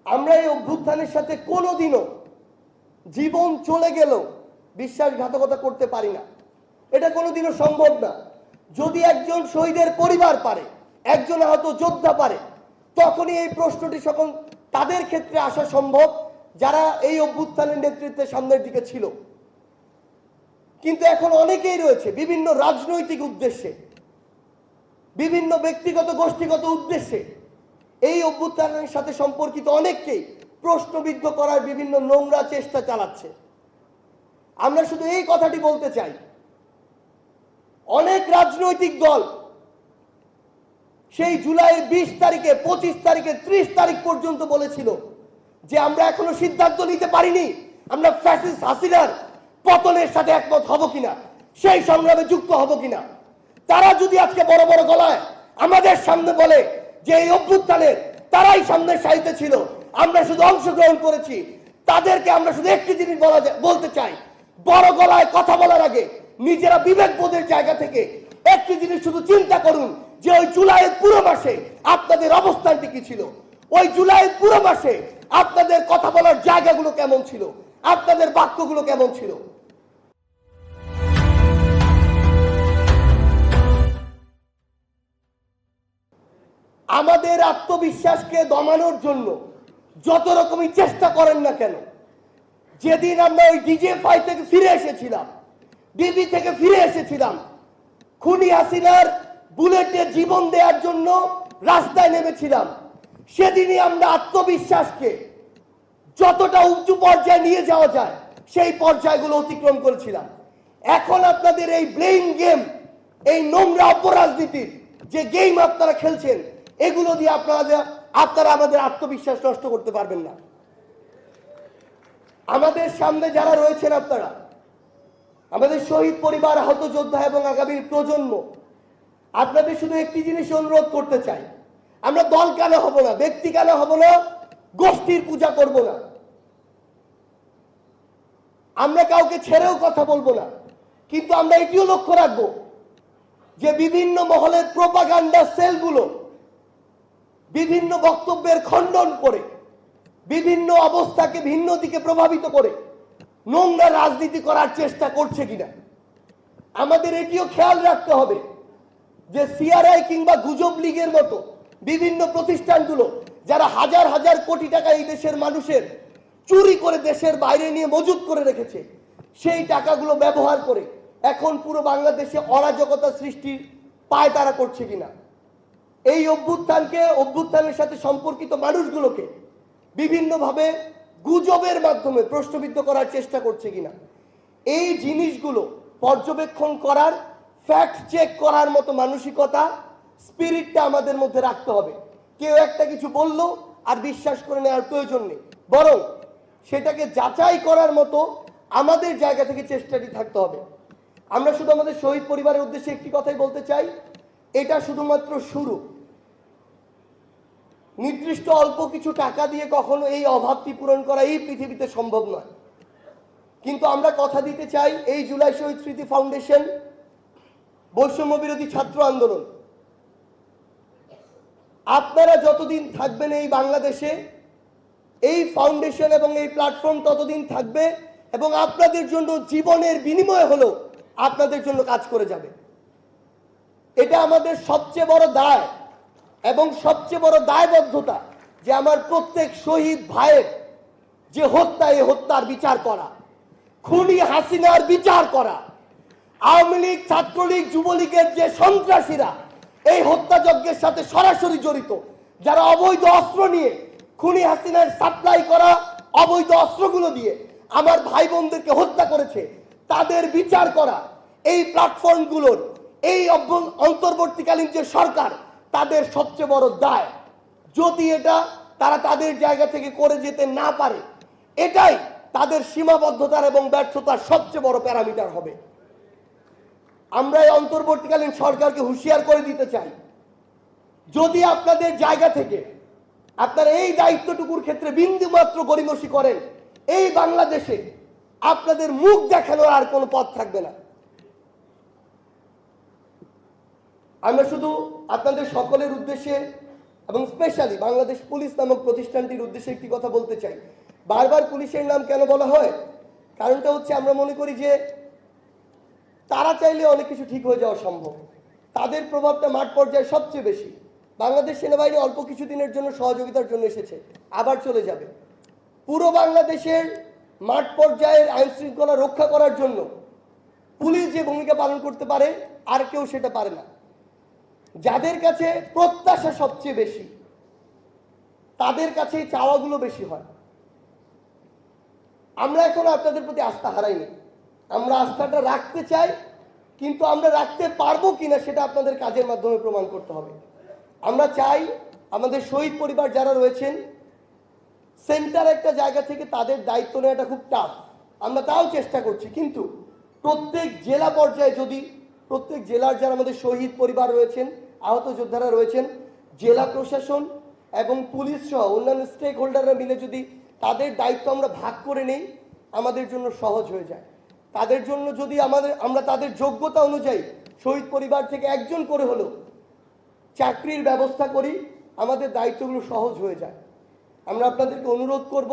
আমরা এই অভ্যুত্থানের সাথে কোনোদিনও জীবন চলে গেল বিশ্বাসঘাতকতা করতে পারি না, এটা কোনোদিনও সম্ভব না। যদি একজন শহীদের পরিবার পারে, একজন আহত যোদ্ধা পারে, তখনই এই প্রশ্নটি সকল তাদের ক্ষেত্রে আসা সম্ভব যারা এই অভ্যুত্থানের নেতৃত্বে সামনের দিকে ছিল। কিন্তু এখন অনেকেই রয়েছে বিভিন্ন রাজনৈতিক উদ্দেশ্যে, বিভিন্ন ব্যক্তিগত গোষ্ঠীগত উদ্দেশ্যে এই অভ্যুত্থানের সাথে সম্পর্কিত অনেককেই প্রশ্নবিদ্ধ করার বিভিন্ন নোংরা চেষ্টা চালাচ্ছে। আমরা শুধু এই কথাটি বলতে চাই, অনেক রাজনৈতিক দল সেই জুলাইয়ের 20 তারিখে, 25 তারিখে, 30 তারিখ পর্যন্ত বলেছিল যে আমরা এখনো সিদ্ধান্ত নিতে পারিনি আমরা ফ্যাসিস্ট হাসিনার পতনের সাথে একমত হব কিনা, সেই সংগ্রামে যুক্ত হব কিনা। তারা যদি আজকে বড় বড় গলায় আমাদের সামনে বলে যে এই অভ্যুত্থানের তারাই সামনের সারিতে ছিল, আমরা শুধু অংশগ্রহণ করেছি, তাদেরকে আমরা শুধু একটি জিনিস বলতে চাই, বড় গলায় কথা বলার আগে নিজেরা বিবেকবোধের জায়গা থেকে একটি জিনিস শুধু চিন্তা করুন যে ওই জুলাইয়ের পুরো মাসে আপনাদের অবস্থানটি কি ছিল, ওই জুলাইয়ের পুরো মাসে আপনাদের কথা বলার জায়গাগুলো কেমন ছিল, আপনাদের বাক্যগুলো কেমন ছিল। আমাদের আত্মবিশ্বাসকে দমানোর জন্য যত রকমই চেষ্টা করেন না কেন, যেদিন আমরা ওই ডিজিএফআই থেকে ফিরে এসেছিলাম, ডিবি থেকে ফিরে এসেছিলাম, খুনি হাসিনার বুলেটে জীবন দেওয়ার জন্য রাস্তায় নেমেছিলাম, সেদিনই আমরা আত্মবিশ্বাসকে যতটা উঁচু পর্যায়ে নিয়ে যাওয়া যায় সেই পর্যায়গুলো অতিক্রম করেছিলাম। এখন আপনাদের এই ব্লেম গেম, এই নোংরা অপরাজনীতির যে গেম আপনারা খেলছেন, এগুলো দিয়ে আপনারা আমাদের আত্মবিশ্বাস নষ্ট করতে পারবেন না। আমাদের সামনে যারা রয়েছেন আপনারা, আমাদের শহীদ পরিবার, আহত যোদ্ধা এবং আগামী প্রজন্ম, আপনাদের শুধু একটি জিনিস অনুরোধ করতে চাই, আমরা দল কেন হব না, ব্যক্তি কেন হব না, গোষ্ঠীর পূজা করব না, আমরা কাউকে ছেড়েও কথা বলবো না, কিন্তু আমরা এটিও লক্ষ্য রাখবো যে বিভিন্ন মহলের প্রোপাগান্ডা সেলগুলো বিভিন্ন বক্তব্যের খণ্ডন করে, বিভিন্ন অবস্থাকে ভিন্ন দিকে প্রভাবিত করে নোংরা রাজনীতি করার চেষ্টা করছে কিনা। আমাদের এটিও খেয়াল রাখতে হবে যে সিআরআই কিংবা গুজব লীগের মতো বিভিন্ন প্রতিষ্ঠানগুলো যারা হাজার হাজার কোটি টাকা এই দেশের মানুষের চুরি করে দেশের বাইরে নিয়ে মজুত করে রেখেছে, সেই টাকাগুলো ব্যবহার করে এখন পুরো বাংলাদেশে অরাজকতা সৃষ্টির পায়তারা করছে কিনা, এই অভ্যুত্থানের সাথে সম্পর্কিত মানুষগুলোকে বিভিন্নভাবে গুজবের মাধ্যমে প্রশ্নবিদ্ধ করার চেষ্টা করছে কিনা, এই জিনিসগুলো পর্যবেক্ষণ করার, ফ্যাক্ট চেক করার মতো মানসিকতা, স্পিরিটটা আমাদের মধ্যে রাখতে হবে। কেউ একটা কিছু বললো আর বিশ্বাস করে নেওয়ার প্রয়োজন নেই, বরং সেটাকে যাচাই করার মতো আমাদের জায়গা থেকে চেষ্টাটি থাকতে হবে। আমরা শুধু আমাদের শহীদ পরিবারের উদ্দেশ্যে একটি কথাই বলতে চাই, এটা শুধুমাত্র শুরু। নির্দিষ্ট অল্প কিছু টাকা দিয়ে কখনো এই অভাবটি পূরণ করা এই পৃথিবীতে সম্ভব নয়, কিন্তু আমরা কথা দিতে চাই এই জুলাই শহীদ স্মৃতি ফাউন্ডেশন, বৈষম্য বিরোধী ছাত্র আন্দোলন, আপনারা যতদিন থাকবেন এই বাংলাদেশে, এই ফাউন্ডেশন এবং এই প্ল্যাটফর্ম ততদিন থাকবে এবং আপনাদের জন্য জীবনের বিনিময় হলো আপনাদের জন্য কাজ করে যাবে। এটা আমাদের সবচেয়ে বড় দায় এবং সবচেয়ে বড় দায়বদ্ধতা যে আমার প্রত্যেক শহীদ ভাইয়ের যে হত্যা, এই হত্যার বিচার করা, খুনি হাসিনার বিচার করা, আওয়ামী লীগ, ছাত্রলীগ, যুবলীগের যে সন্ত্রাসীরা এই হত্যাযজ্ঞের সাথে সরাসরি জড়িত, যারা অবৈধ অস্ত্র নিয়ে খুনি হাসিনার সাপ্লাই করা অবৈধ অস্ত্রগুলো দিয়ে আমার ভাই বোনদেরকে হত্যা করেছে, তাদের বিচার করা, এই প্ল্যাটফর্মগুলোর, এই অন্তর্বর্তীকালীন যে সরকার, তাদের সবচেয়ে বড় দায়। যদি এটা তারা তাদের জায়গা থেকে করে যেতে না পারে, এটাই তাদের সীমাবদ্ধতার এবং ব্যর্থতার সবচেয়ে বড় প্যারামিটার হবে। আমরা এই অন্তর্বর্তীকালীন সরকারকে হুঁশিয়ার করে দিতে চাই, যদি আপনাদের জায়গা থেকে আপনারা এই দায়িত্বটুকুর ক্ষেত্রে বিন্দুমাত্র গড়িমসি করেন, এই বাংলাদেশে আপনাদের মুখ দেখানোর আর কোনো পথ থাকবে না। আমরা শুধু আপনাদের সকলের উদ্দেশ্যে এবং স্পেশালি বাংলাদেশ পুলিশ নামক প্রতিষ্ঠানটির উদ্দেশ্যে একটি কথা বলতে চাই। বারবার পুলিশের নাম কেন বলা হয়? কারণটা হচ্ছে আমরা মনে করি যে তারা চাইলে অনেক কিছু ঠিক হয়ে যাওয়া সম্ভব। তাদের প্রভাবটা মাঠ পর্যায়ে সবচেয়ে বেশি। বাংলাদেশ সেনাবাহিনী অল্প কিছু দিনের জন্য সহযোগিতার জন্য এসেছে, আবার চলে যাবে। পুরো বাংলাদেশের মাঠ পর্যায়ের আইন শৃঙ্খলা রক্ষা করার জন্য পুলিশ যে ভূমিকা পালন করতে পারে আর কেউ সেটা পারে না। যাদের কাছে প্রত্যাশা সবচেয়ে বেশি তাদের কাছে চাওয়াগুলো বেশি হয়। আমরা এখনো আপনাদের প্রতি আস্থা হারাইনি। আমরা আস্থাটা রাখতে চাই, কিন্তু আমরা রাখতে পারবো কিনা সেটা আপনাদের কাজের মাধ্যমে প্রমাণ করতে হবে। আমরা চাই আমাদের শহীদ পরিবার যারা রয়েছেন, সেন্টার একটা জায়গা থেকে তাদের দায়িত্ব নেওয়াটা খুব টাফ, আমরা তাও চেষ্টা করছি। কিন্তু প্রত্যেক জেলা পর্যায়ে যদি প্রত্যেক জেলার যারা আমাদের শহীদ পরিবার রয়েছেন, আহত যোদ্ধারা রয়েছেন, জেলা প্রশাসন এবং পুলিশ সহ অন্যান্য স্টেক হোল্ডাররা মিলে যদি তাদের দায়িত্ব আমরা ভাগ করে নেই, আমাদের জন্য সহজ হয়ে যায়। তাদের জন্য যদি আমরা তাদের যোগ্যতা অনুযায়ী শহীদ পরিবার থেকে একজন করে হলো চাকরির ব্যবস্থা করি, আমাদের দায়িত্বগুলো সহজ হয়ে যায়। আমরা আপনাদেরকে অনুরোধ করব,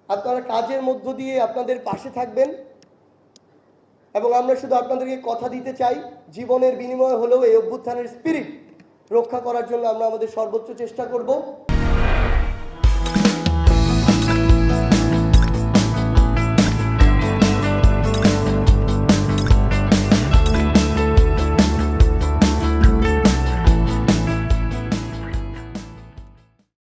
আপনারা কাজের মধ্য দিয়ে আপনাদের পাশে থাকবেন এবং আমরা শুধু আপনাদেরকে কথা দিতে চাই, জীবনের বিনিময়ে হলেও এই অভ্যুত্থানের স্পিরিট রক্ষা করার জন্য আমরা আমাদের সর্বোচ্চ চেষ্টা করব।